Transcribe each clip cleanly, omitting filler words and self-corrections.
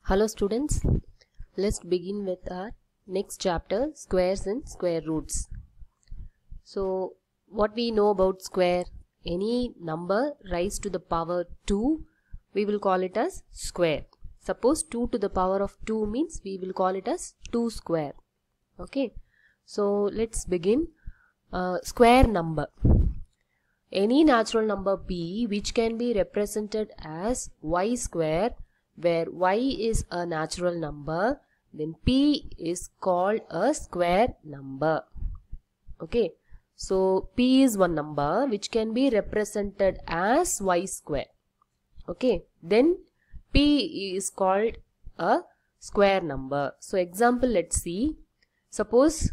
Hello students, let's begin with our next chapter, squares and square roots. So what we know about square, any number raised to the power 2, we will call it as square. Suppose 2 to the power of 2 means we will call it as 2 square. Okay, so let's begin. Square number. Any natural number p which can be represented as y square, where y is a natural number, then p is called a square number. Okay, so p is one number which can be represented as y square. Okay, then p is called a square number. So example, let's see. Suppose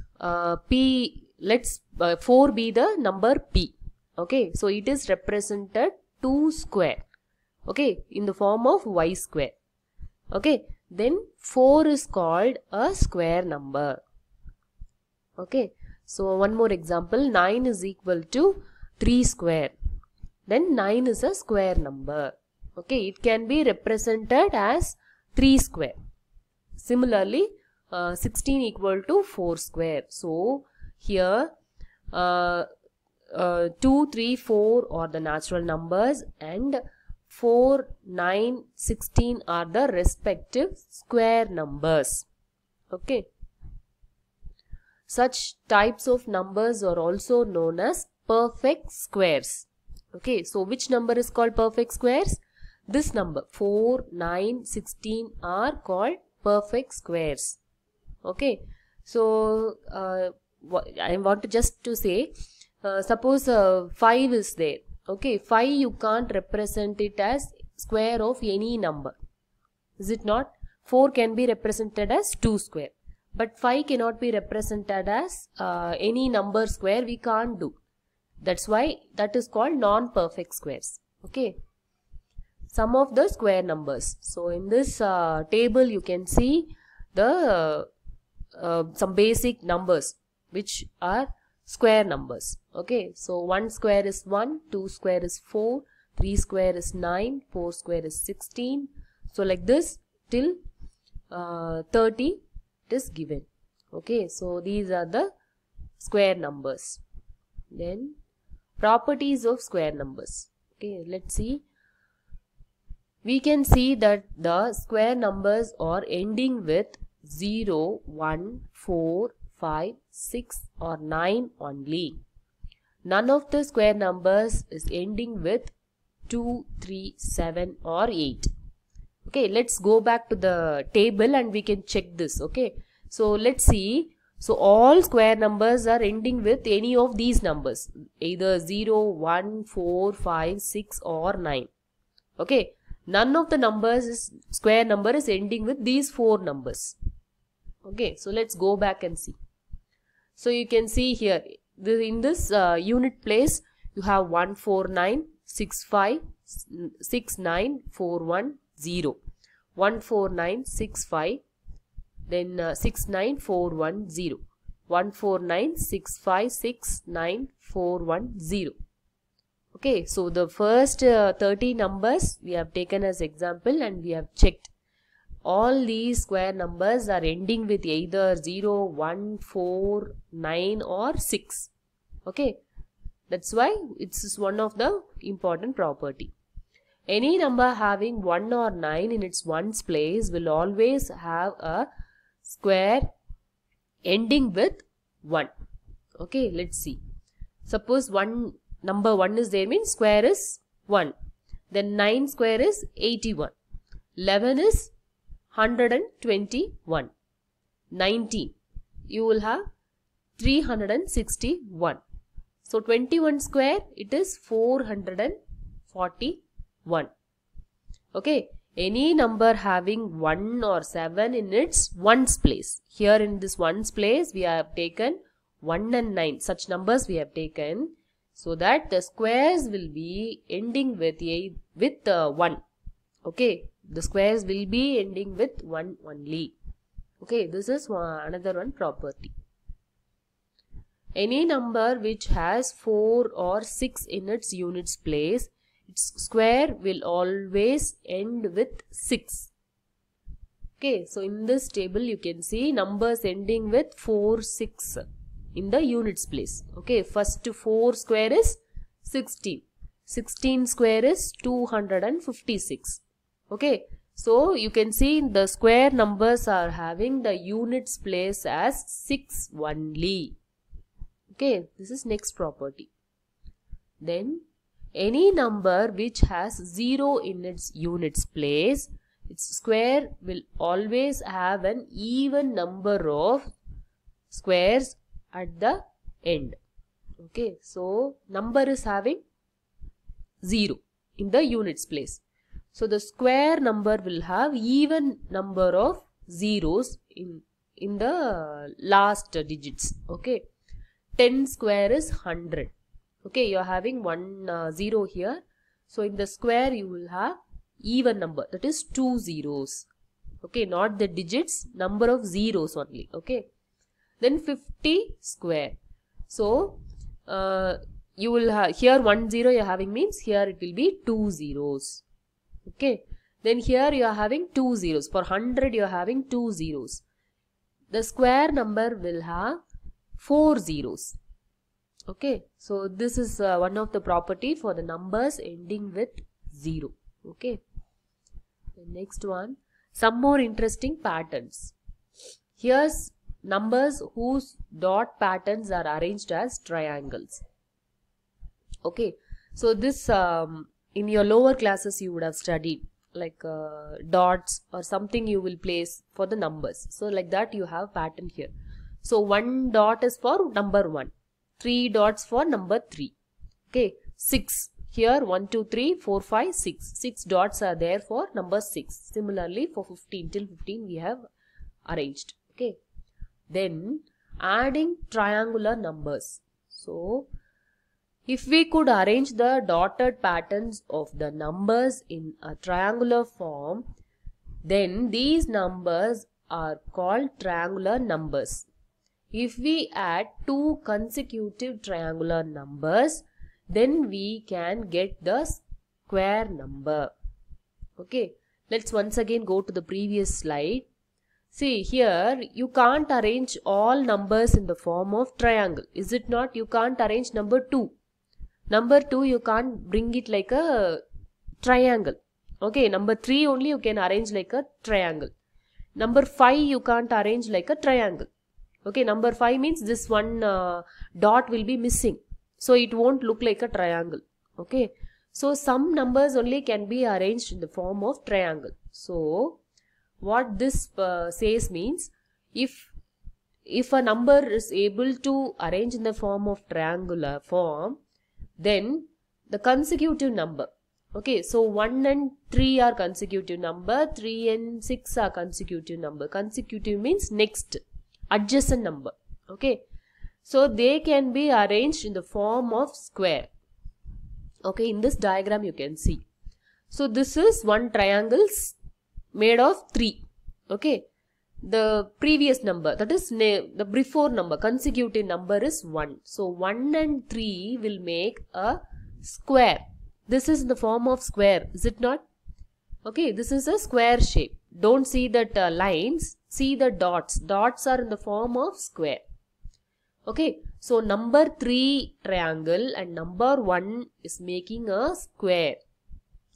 p, let's 4 be the number p. Okay, so it is represented 2 square. Okay, in the form of y square. Okay, then 4 is called a square number. Okay, so one more example, 9 is equal to 3 square. Then 9 is a square number. Okay, it can be represented as 3 square. Similarly, 16 equal to 4 square. So here 2, 3, 4 are the natural numbers and 4, 9, 16 are the respective square numbers. Okay. Such types of numbers are also known as perfect squares. Okay. So which number is called perfect squares? This number 4, 9, 16 are called perfect squares. Okay. So I want to just to say, suppose 5 is there. Okay, 5 you can't represent it as square of any number. Is it not? 4 can be represented as 2 square. But 5 cannot be represented as any number square. We can't do. That's why that is called non-perfect squares. Okay. Some of the square numbers. So in this table you can see the some basic numbers which are square numbers. Okay, so 1 square is 1, 2 square is 4, 3 square is 9, 4 square is 16. So like this till 30 it is given. Okay, so these are the square numbers. Then properties of square numbers. Okay, let's see. We can see that the square numbers are ending with 0, 1, 4, 5, 6 or 9 only. None of the square numbers is ending with 2, 3, 7 or 8. Okay, let's go back to the table and we can check this. Okay, so let's see. So all square numbers are ending with any of these numbers, either 0, 1, 4, 5, 6 or 9. Okay, none of the numbers is square number is ending with these 4 numbers. Okay, so let's go back and see. So you can see here, in this unit place, you have 149, 65, 69, 41, 0. 149, 65, then 69, 41, 0. 149, 65, 69, 41, 0. Okay, so the first 30 numbers we have taken as example and we have checked. All these square numbers are ending with either 0, 1, 4, 9 or 6. Okay. That's why it's one of the important property. Any number having 1 or 9 in its ones place will always have a square ending with 1. Okay. Let's see. Suppose number 1 is there, means square is 1. Then 9 square is 81. 11 is 121. 19, you will have 361. So 21 square, it is 441. Okay, any number having 1 or 7 in its ones place. Here in this ones place we have taken 1 and 9. Such numbers we have taken so that the squares will be ending with 1. Okay. The squares will be ending with 1 only. Okay, this is another one property. Any number which has 4 or 6 in its units place, its square will always end with 6. Okay, so in this table you can see numbers ending with 4, 6 in the units place. Okay, first 4 square is 16. 16 square is 256. Okay, so you can see the square numbers are having the units place as 6 only. Okay, this is next property. Then any number which has 0 in its units place, its square will always have an even number of squares at the end. Okay, so number is having 0 in the units place. So the square number will have even number of zeros in the last digits. Okay, 10 square is 100. Okay, you are having one 0 here. So in the square you will have even number, that is 2 zeros. Okay, not the digits, number of zeros only. Okay, then 50 square. So you will have here 1 0 you are having, means here it will be 2 zeros. Okay, then here you are having 2 zeros. For 100 you are having 2 zeros. The square number will have 4 zeros. Okay, so this is one of the property for the numbers ending with 0. Okay, the next one, some more interesting patterns. Here's numbers whose dot patterns are arranged as triangles. Okay, so this in your lower classes you would have studied, like dots or something you will place for the numbers. So like that you have pattern here. So 1 dot is for number 1, 3 dots for number 3. Okay, 6 here, 1 2 3 4 5 6, 6 dots are there for number 6. Similarly for 15 till 15 we have arranged. Okay, then adding triangular numbers. So if we could arrange the dotted patterns of the numbers in a triangular form, then these numbers are called triangular numbers. If we add 2 consecutive triangular numbers, then we can get the square number. Okay, let's once again go to the previous slide. See here, you can't arrange all numbers in the form of triangle. Is it not? You can't arrange number 2. Number 2 you can't bring it like a triangle. Okay, number 3 only you can arrange like a triangle. Number 5 you can't arrange like a triangle. Okay, number 5 means this one dot will be missing. So it won't look like a triangle. Okay, so some numbers only can be arranged in the form of triangle. So what this says means, if a number is able to arrange in the form of triangular form, then the consecutive number, okay, so 1 and 3 are consecutive number, 3 and 6 are consecutive number. Consecutive means next, adjacent number. Okay, so they can be arranged in the form of square. Okay, in this diagram you can see. So this is one triangle made of 3. Okay, the previous number, that is the before number, consecutive number is 1. So 1 and 3 will make a square. This is in the form of square, is it not? Okay, this is a square shape. Don't see that lines, see the dots. Dots are in the form of square. Okay, so number 3 triangle and number 1 is making a square.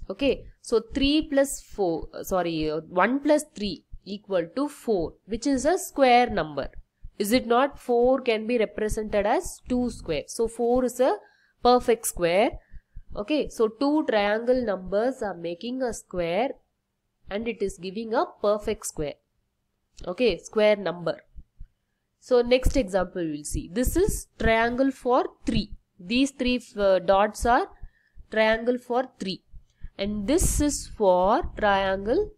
Okay, so 1 plus 3 equal to 4, which is a square number. Is it not? 4 can be represented as 2 square. So 4 is a perfect square. Okay, so 2 triangle numbers are making a square and it is giving a perfect square. Okay, square number. So next example we will see. This is triangle for 3. These 3 dots are triangle for 3. And this is for triangle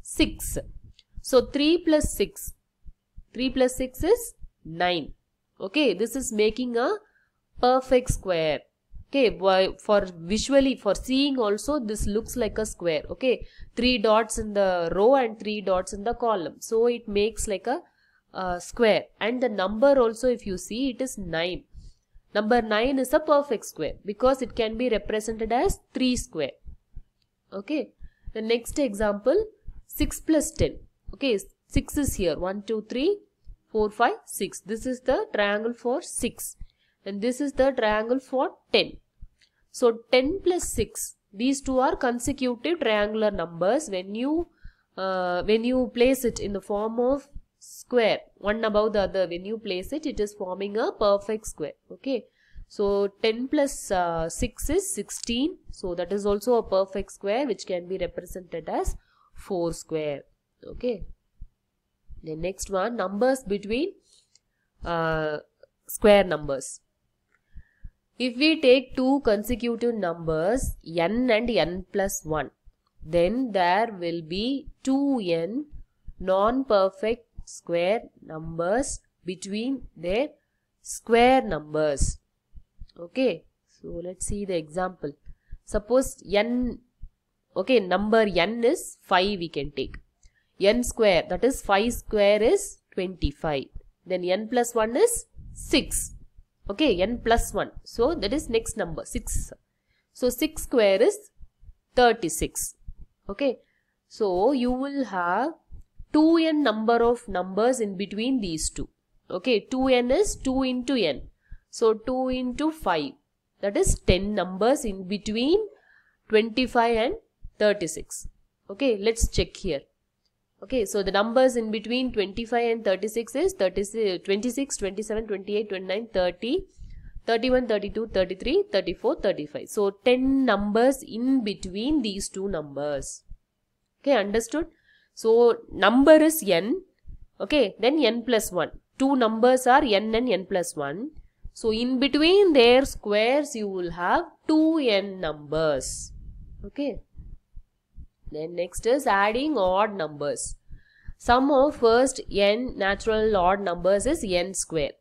6. So 3 plus 6. 3 plus 6 is 9. Okay, this is making a perfect square. Okay, for visually, for seeing also, this looks like a square. Okay, 3 dots in the row and 3 dots in the column. So it makes like a square. And the number also, if you see, it is 9. Number 9 is a perfect square because it can be represented as 3 square. Okay, the next example, 6 plus 10. Okay, 6 is here. 1, 2, 3, 4, 5, 6. This is the triangle for 6. And this is the triangle for 10. So 10 plus 6. These two are consecutive triangular numbers. When you place it in the form of square, one above the other, when you place it, it is forming a perfect square. Okay. So 10 plus 6 is 16. So that is also a perfect square which can be represented as 4 square. Okay. The next one, numbers between square numbers. If we take two consecutive numbers n and n plus 1, then there will be 2n non-perfect square numbers between their square numbers. Okay, so let's see the example. Suppose n, okay, number n is 5 we can take. N square, that is 5 square is 25. Then n plus 1 is 6. Okay, n plus 1. So that is next number 6. So 6 square is 36. Okay, so you will have 2n number of numbers in between these two. Okay, 2n is 2 into n. So 2 into 5. That is 10 numbers in between 25 and 36. Okay, let's check here. Okay, so the numbers in between 25 and 36 is 26, 27, 28, 29, 30, 31, 32, 33, 34, 35. So 10 numbers in between these two numbers. Okay, understood? So number is n. Okay, then n plus 1. Two numbers are n and n plus 1. So in between their squares you will have 2n numbers. Okay. Then next is adding odd numbers. Sum of first n natural odd numbers is n square.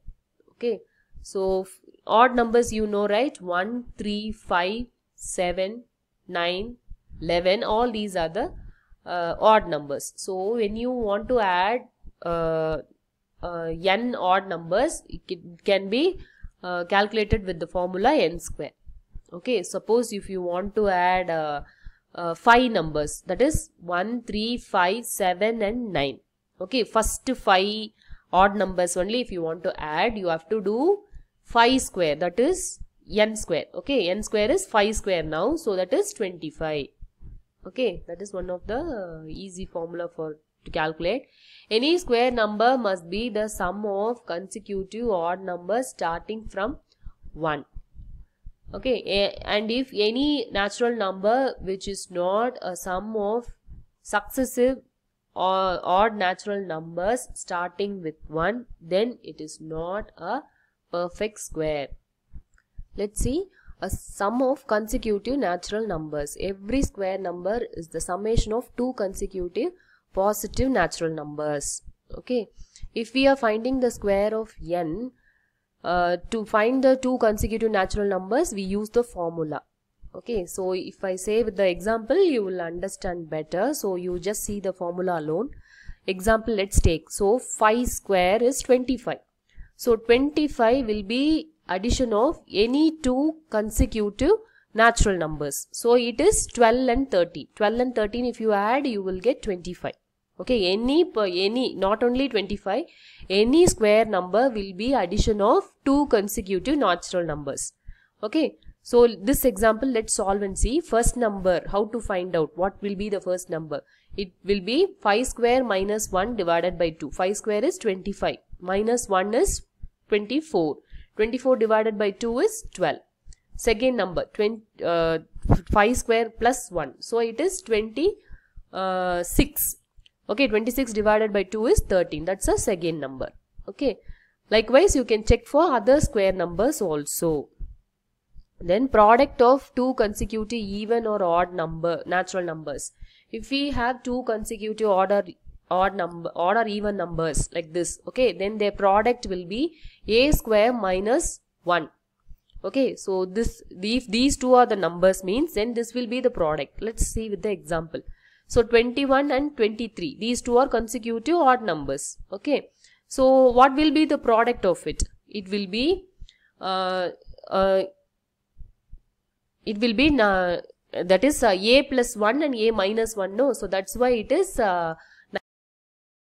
Okay. So odd numbers you know, right? 1, 3, 5, 7, 9, 11. All these are the odd numbers. So when you want to add n odd numbers, it can be calculated with the formula n square. Okay. Suppose if you want to add 5 numbers, that is 1, 3, 5, 7 and 9. Okay, first 5 odd numbers only if you want to add, you have to do 5 square, that is n square. Okay, n square is 5 square now, so that is 25. Okay, that is one of the easy formula to calculate. Any square number must be the sum of consecutive odd numbers starting from 1. Okay, and if any natural number which is not a sum of successive or odd natural numbers starting with 1, then it is not a perfect square. Let's see a sum of consecutive natural numbers. Every square number is the summation of two consecutive positive natural numbers. Okay, if we are finding the square of n, to find the two consecutive natural numbers, we use the formula. Okay, so if I say with the example, you will understand better. So you just see the formula alone. Example, let's take. So 5 square is 25. So 25 will be addition of any two consecutive natural numbers. So it is 12 and 13. 12 and 13 if you add, you will get 25. Okay, any, not only 25, any square number will be addition of two consecutive natural numbers. Okay, so this example, let's solve and see. First number, how to find out what will be the first number? It will be 5 square minus 1 divided by 2. 5 square is 25. Minus 1 is 24. 24 divided by 2 is 12. Second number, 5 square plus 1. So it is 26. Okay, 26 divided by 2 is 13. That's a second number. Okay. Likewise, you can check for other square numbers also. Then product of two consecutive even or odd natural numbers. If we have two consecutive odd or even numbers like this, okay, then their product will be a square minus 1. Okay, so if these two are the numbers means, then this will be the product. Let's see with the example. So 21 and 23, these two are consecutive odd numbers. Okay, so what will be the product of it? It will be that is a plus 1 and a minus 1, no? So that's why it is